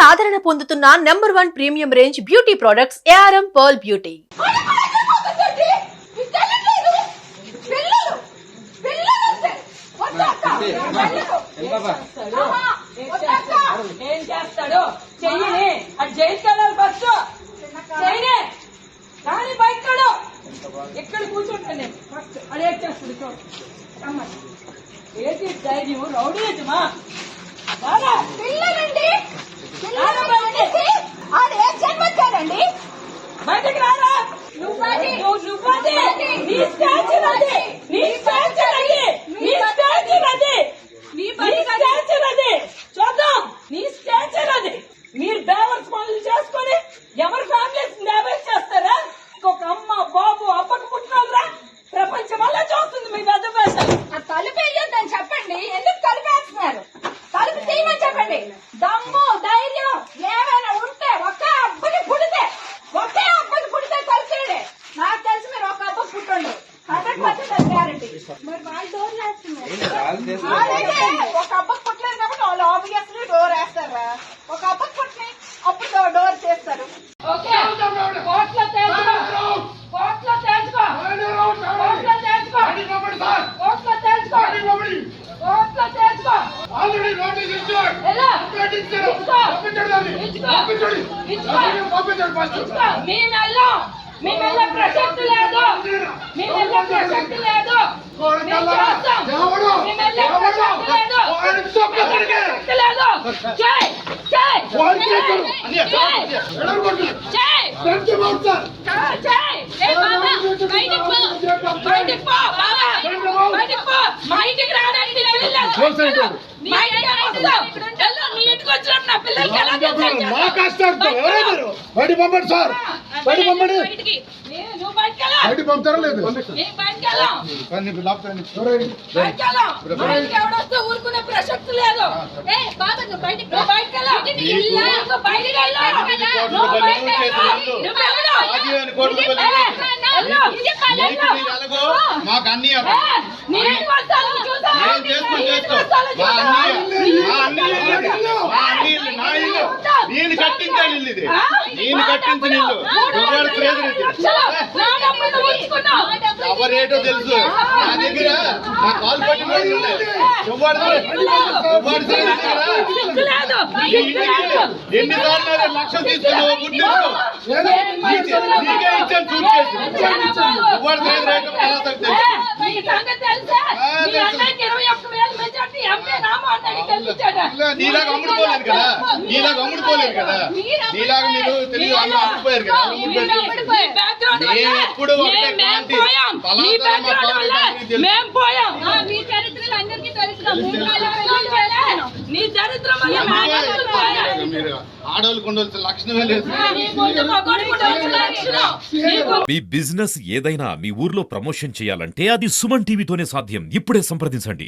ఆదరణ పొందుతున్న #1 premium range beauty products ARM pearl beauty. ఏం చేస్తాడు చెయ్యని అది జైలు ఫస్ట్ చేయనే కానీ బయటడు ఎక్కడ కూర్చుంటాను నేను ఫస్ట్ అది ఏం చేస్తాడు చూడు అమ్మ ఏంటి ధైర్యం రౌడీ యజమా పిల్లలండి జన్మచ్చాడండి బయటకు రారా నీ స్టాచ్యూ అది నీ స్టాచ్యూ అది నీ స్టాచ్యూ అది నీ స్టాచ్యూ అది చూద్దాం నీ స్టాచ్యూ అది మీరు బేవర్స్ పనులు చేసుకొని ఎవరి ఫ్యామిలీస్ డ్యామేజ్ చేస్తారా ఒక అమ్మ బాబు అప్పకు పుట్టినరా ప్రపంచం వల్ల చూస్తుంది మీ పెద్ద భాషలు తలుపు వేయొద్దని చెప్పండి ఎందుకు తలుపేస్తున్నారు తలుపు తీయమని చెప్పండి దమ్ము ధైర్యం ఏమైనా ఉంటే ఒకే అబ్బకి పుడితే తలుపేయండి నాకు తెలిసి మీరు ఒక అబ్బకి పుట్టండి 100% గ్యారంటీ మరి వాళ్ళు డోర్ వేస్తున్నారు ఒక అబ్బకి పుట్టలేదు కాబట్టి వాళ్ళు ఆబ్వియస్లీ డోర్ వేస్తారా ఒక అబ్బకి పుట్టినాయి అప్పుడు డోర్ చేస్తారు ఓకే కోట్లో తేల్చుకో కోట్లో తేల్చుకో కోట్లో తేల్చుకో కోట్లో తేల్చుకో కోట్లో తేల్చుకో ఆల్రెడీ నోటీస్ ఇచ్చాడు ఎలా ఇచ్చాడు పంపించండి ఫస్ట్ మీ మెల్ల ప్రసక్తి లేదు మీ మెల్ల ప్రసక్తి లేదు మా ఇంటికి రావడానికి బయట పంపండి సార్ బయట పంపండి బయట పంపుతారా లేదు ఊరుకునే ప్రసక్తి లేదు మాకు అన్ని నేను కట్టించాను ఇల్లు ఇది నేను కట్టించిన ఇల్లు ఎవరేటో తెలుసు నా దగ్గర నా కాల్ పట్టిన ఎన్నిసార్లు లక్షలు తీసుకున్నావు నీకే ఇచ్చాను నీలాగా అమ్ముడుకోలేదు కదా నీలాగా మీరు తెలియదు అమ్ముడుపోయారు కదా నేను ఎప్పుడు మీరు ఆడవాళ్ళు కొండవలసిన లక్షణమే లేదు. మీ బిజినెస్ ఏదైనా మీ ఊర్లో ప్రమోషన్ చేయాలంటే అది సుమన్ టీవీతోనే సాధ్యం. ఇప్పుడే సంప్రదించండి.